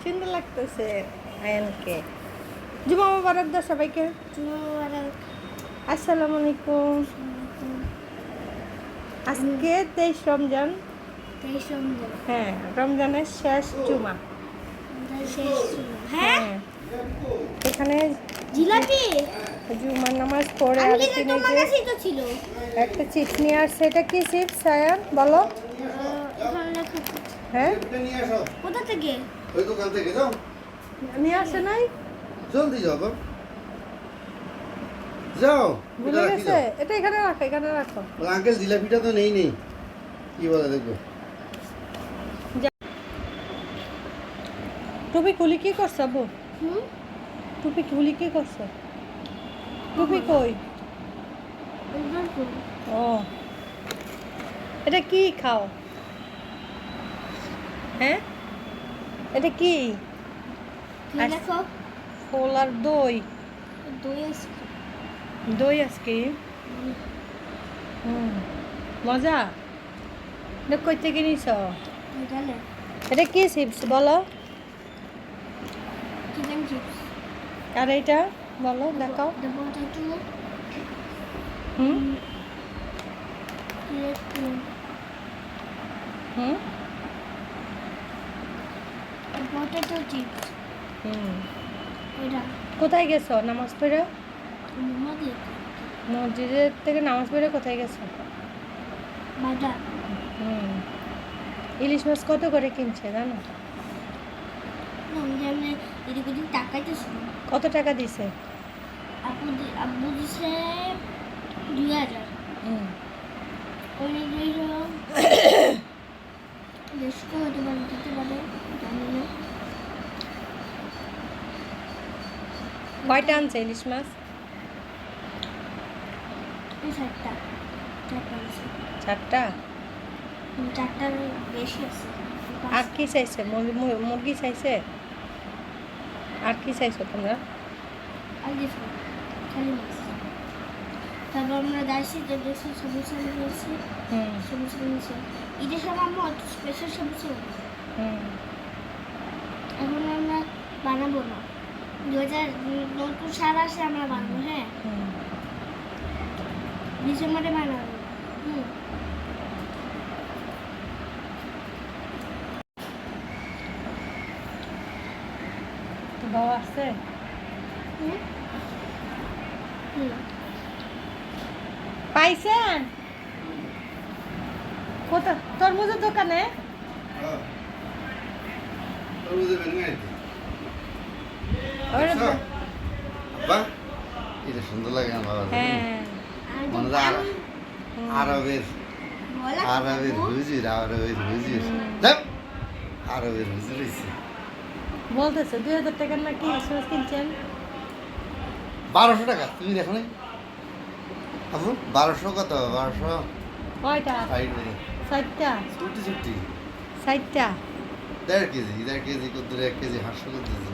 সুন্দর লাগতেছে আয়ানকে। জুমা মোবারক দাও সবাইকে। আসসালামু আলাইকুম। আজকে 23 রমজান। হ্যাঁ, রমজানের শেষ জুমা। হ্যাঁ, এখানে জিলাপি জুমার নামাজ পড়ে আর আঙ্কেল তিনি তোমার যে কাছেই তো ছিল। একটা চিপস নিয়ে আসছে। এটা কি চিপস আয়ান বলো? এখানে লেখা আছে। হ্যাঁ, নিয়ে আসো কোথা থেকে? ওই দোকান থেকে যাও নিয়ে আসে নাই? জলদি যাও বাবা যাও ভুলে গেছে? এটা এখানে রাখো, এখানে রাখো। আঙ্কেল জিলাপিটা তো নেই নেই কি বলে দেখবো টুপি খুলি কি করছো আব্বু? হুম, টুপি খুলি কি করছো? টুপি কই? একবার করো। ও, এটা কি খাও? হ্যাঁ, এটা কি? কি লেখো? ফল আর দই। দই আছে। দই আইসক্রিম। মজা। এটা কই থেকে নিছ? এখানে এটা কি চিপস বলো? Chicken chips. আর এটা বলো, দেখাও। The potato hmm hmm potato chips. হুম। এটা কোথায় গেছো নামাজ পড়ে? মামা দিয়ে মসজিদের থেকে নামাজ পড়ে কোথায় গেছো? বাজার। হুম। ইলিশ মাছ কত করে কিনছে জানো? আমি এদিক ওদিক টাকাইতেছি। কত টাকা দিছে? আব্বু দিছে 2000। হুম। ওই দেশকে হতে পারে, দিতে পারে, জানি না। কয়টা আনছে ইলিশ মাছ? এই চারটা আছে। 4টা। চারটার বেশি আছে। আর কি চাইছে? মুরগি চাইছে? আর কি চাইছো তোমরা? আর কিছু না, খালি মাছ। তারপর আমরা যাইছি যে দেখছি সমস্যা নিয়েছি। হুম সমস্যা নিয়েছি ঈদের সময় আমরা অত স্পেশাল সমস্যা হুম। এখন আমরা বানাবো না। 2000 নতুন সাল আসে আমরা বানাবো। হ্যাঁ, হুম। ডিসেম্বরে বানাবো। হুম, তো বাবা আসছে? হুম, হুম। পাইছেন? কোথায়? তরমুজের দোকানে? বাহ এটা সুন্দর লাগে আমার বাবা হ্যাঁ। আর মনে তো হয় আরবের বলা আরবের হুজুর দেখ আরবের হুজুর হইছে বলতেছে 2000 টাকার নাকি ইলিশ মাছ কিনছেন। 1200 টাকা তুমি দেখো নাই আপু 1200 কত 1200 কয়টা? 4টা। ছুটি ছুটি 4টা। 1.5 কেজি কত 1 কেজি 800 করতেছে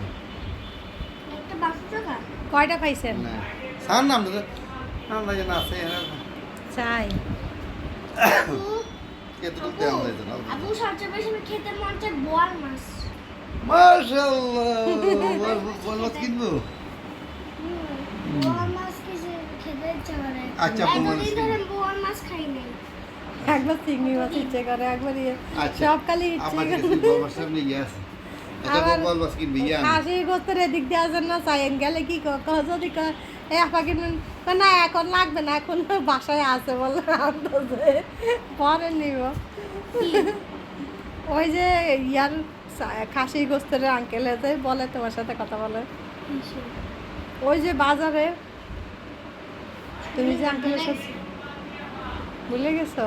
একটা 12 টাকা। কয়টা পাইছেন? না সার নাম তো আমরা যেন আছে চাই। কতটুকু দেওয়া হয়েছে না আপু সবচেয়ে বেশি খেতে মন চায় বোয়াল মাছ। মাশাআল্লাহ বল মাছ কিনবো বোয়াল মাছ খেতে ইচ্ছা করে। আচ্ছা, আপু বলেন। এতদিন ধরে বোয়াল মাছ খাই নাই। একবার চিংড়ি মাছ ইচ্ছে করে, একবার আচ্ছা সব খালি ইচ্ছে আমার করে। কাছে বল মাছ সামনে ইয়ে আছে আচ্ছা আবার বল মাছ কিনবি ইয়ে খাসি গোস্তের এদিক দিয়ে আসেন না, চাইন গেলে কি যদি এ আপা কিনবেন, না এখন লাগবে না, এখন বাসায় আছে বলে আনতেছে, পরে নিব। ওই যে ইয়ার খাসি গোস্তের আঙ্কেল এসে বলে তোমার সাথে কথা বলে, ওই যে বাজারে তুমি যে আঙ্কেলের সাথে ভুলে গেছো।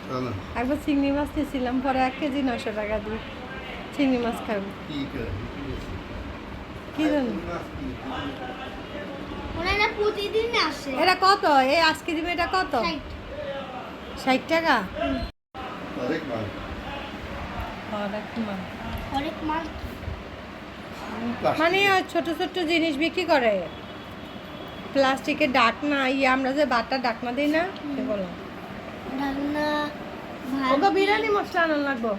চলো একবার চিংড়ি মাছ নিয়েছিলাম, পরে 1 কেজি 900 টাকা দিই চিংড়ি মাছ খাবো। কি করে কি জানো ওনারা প্রতিদিন আসে। এটা কত? এই আজকে দিবে, এটা কত? 60 টাকা। অনেক মাল অনেক মাছ। মানে ওই ছোট ছোট জিনিস বিক্রি করে, প্লাস্টিকের ডাকনা, আমরা যে বাটার ডাকনা দিই না সেগুলো। রান্না ওকে বিরিয়ানি মশলা আনার লাগবো।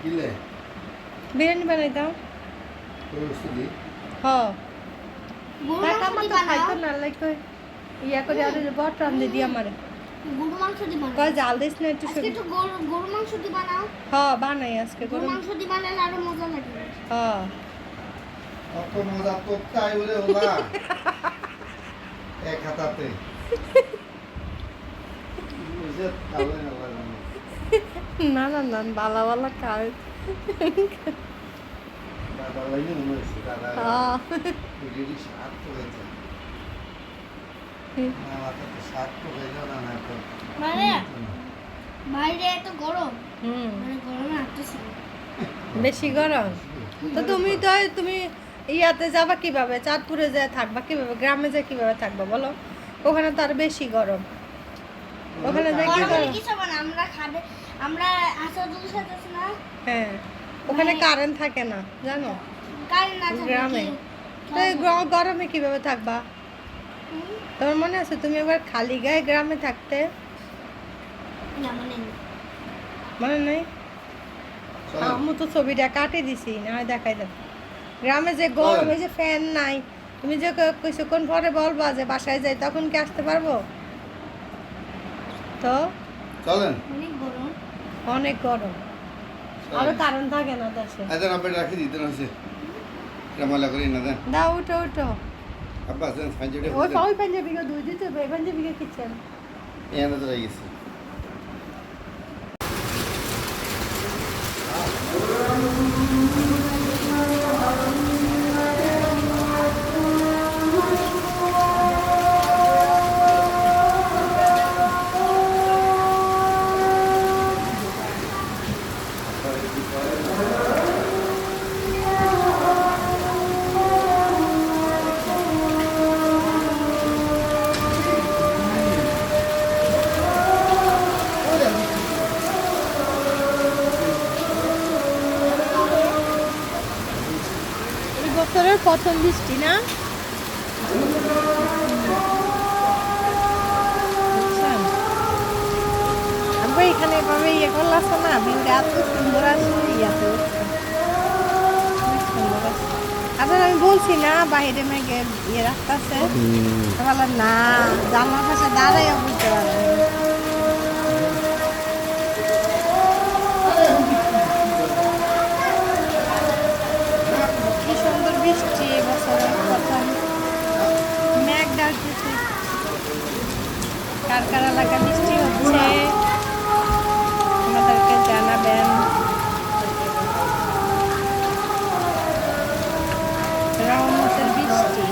কিলে বিরিয়ানি বানাইতাম শুধু হ গরু টাকা মাংস আমার দিয়ে তো খাইতো বানাও না লাইক ইয়া করে আর বট রান্ধে দিয়ে আমারে গরু মাংস দিয়ে বানাও কয় জাল দিস না একটু আজকে একটু গরু মাংস দিয়ে বানাও বানাই আজকে গরু গরম মাংস দিয়ে বানালে আরো মজা লাগবে অত মজা তো তাই বলে ওলা এক হাতাতে বুঝে তাহলে না লাগে না না না বালা বালা খাই দাদা লাইনে মনে হচ্ছে দাদা রেডি শাক তো হয়েছে আমার তো শাক তো হয়ে যাবে না তো মানে বাইরে এত গরম হুম মানে গরমে হাঁটতেছি বেশি গরম তো তুমি ইয়াতে যাবা কিভাবে চাঁদপুরে যায় থাকবা কিভাবে গ্রামে যায় কিভাবে থাকবা বলো ওখানে তো আর বেশি গরম ওখানে যাই কি গরমে গরম কিছু হবে না আমরা আসাদুল সাথে না হ্যাঁ ওখানে কারেন্ট থাকে না জানো কারেন্ট না থাকলে গ্রামে তো এই গরমে কিভাবে থাকবা তোমার মনে আছে তুমি একবার খালি গায়ে গ্রামে থাকতে না মানে মনে নেই আমি তো ছবিটা কাটে দিছি না হয় দেখাই দেব গ্রামে যে গরম এই যে ফ্যান নাই তুমি যে কিছুক্ষণ পরে বলবা যে বাসায় যাই তখন কি আসতে পারবো তো চলেন অনেক গরম অনেক গরম আরো কারেন্ট থাকে না দেশে আচ্ছা আপনি রাখি দিতেন হচ্ছে রামালা করি না দেন দাও উঠো উঠো আব্বা দেন ফাইজে ওই পাঞ্জাবিকে দুই দিতে হবে এই পাঞ্জাবিকে কিচ্ছেন এখানে তো রয়ে গেছে এই বছরের প্রথম বৃষ্টি না বুঝছেন? আমরা এখানে এভাবে ইয়ে করলাম না ভিউটা এত সুন্দর আসে ইয়াতে উঠছে। অনেক সুন্দর আসে। আচ্ছা আমি বলছি না বাইরে মেঘে ইয়ে রাখতেছে বললাম না জানলার পাশে দাঁড়াইয়া বুঝতে পারবে কি সুন্দর বৃষ্টি এবছরের প্রথম মেঘ ডাকতেছে কার কার এলাকা বৃষ্টি হচ্ছে আমাদেরকে জানাবেন রহমতের বৃষ্টি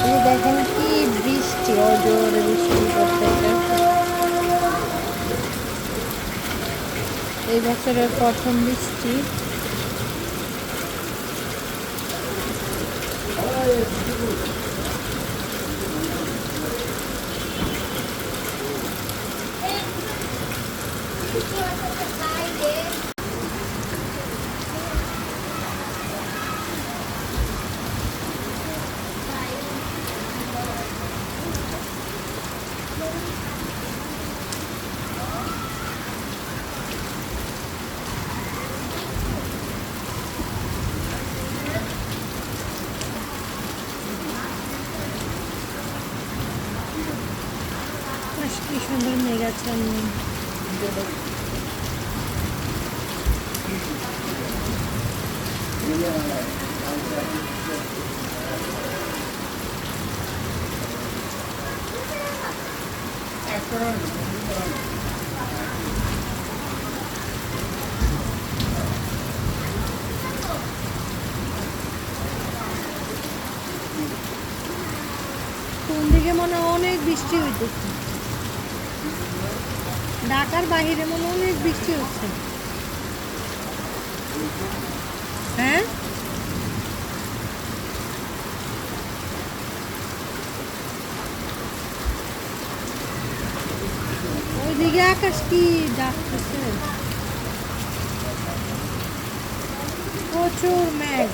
এই দেখেন কি বৃষ্টি অজোর বৃষ্টি করতেছে এই বছরের প্রথম বৃষ্টি কি সুন্দর মেঘ আছে কোন দিকে মনে হয় অনেক বৃষ্টি হইতেছে ঢাকার বাহিরে মনে হয় অনেক বৃষ্টি হচ্ছে আকাশ কি ডাকতেছে, প্রচুর মেঘ।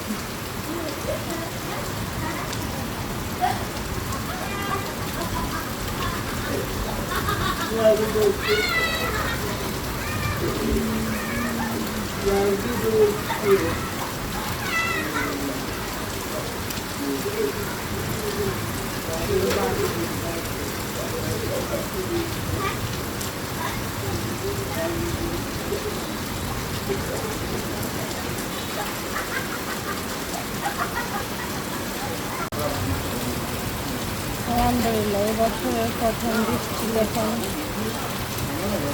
আলহামদুলিল্লাহ এই বছরের প্রথম বৃষ্টি দেখুন,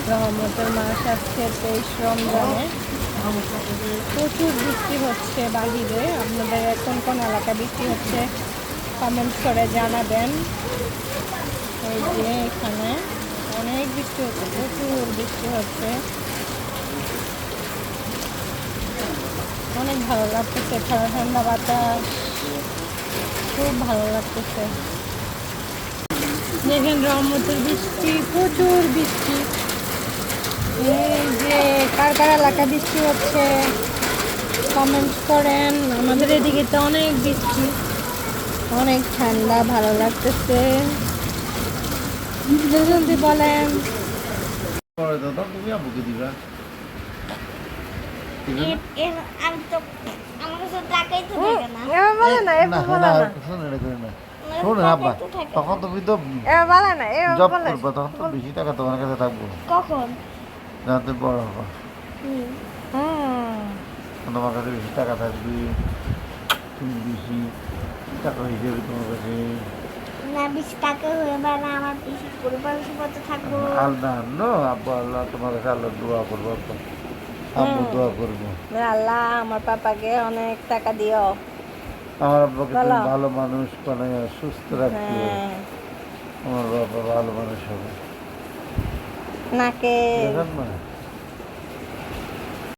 রহমতের মাস আজকে 23 রমজানে। প্রচুর বৃষ্টি হচ্ছে বাহিরে। আপনাদের কোন কোন এলাকায় বৃষ্টি হচ্ছে কমেন্ট করে জানাবেন। এই যে এখানে অনেক বৃষ্টি হচ্ছে, প্রচুর বৃষ্টি হচ্ছে, অনেক ভালো লাগতেছে। ঠান্ডা ঠান্ডা বাতাস, খুব ভালো লাগতেছে। দেখেন রহমতের বৃষ্টি, প্রচুর বৃষ্টি। এই যে কার কার এলাকায় বৃষ্টি হচ্ছে কমেন্ট করেন। আমাদের এদিকে তো অনেক বৃষ্টি, অনেক ঠান্ডা, ভালো লাগতেছে। জলদি বলেন। পরে দাদা তুমি আবুকে দিবা আমি তো আমার কাছে টাকাই তো থাকে না। এবার বলে না, এবার বলে না, শোনেন আব্বা, তখন তুমি তো এবার বলে না, এবার জব বলে। করবো, তখন তো বেশি টাকা তোমার কাছে থাকবো, কখন? যখন তুমি বড় হবো হুম। তোমার কাছে বেশি টাকা থাকবে, তুমি বেশি টাকা হিসেবে তোমার কাছে না, বেশি টাকা হয়ে বা না, আমার বেশি পরিবার পত্র থাকবো। আল্লাহ আল্লাহ আব্বা, আল্লাহ তোমার কাছে আল্লাহ দোয়া করবো, আব্বা আব্বু দোয়া করবো, আল্লাহ আমার পাপাকে অনেক টাকা দিও। আমার আব্বাকে তুমি বলো। ভালো মানুষ বানাই সুস্থ রাখতে, হ্যাঁ, আমার বাবা ভালো মানুষ হবে, নাকে দেখেন না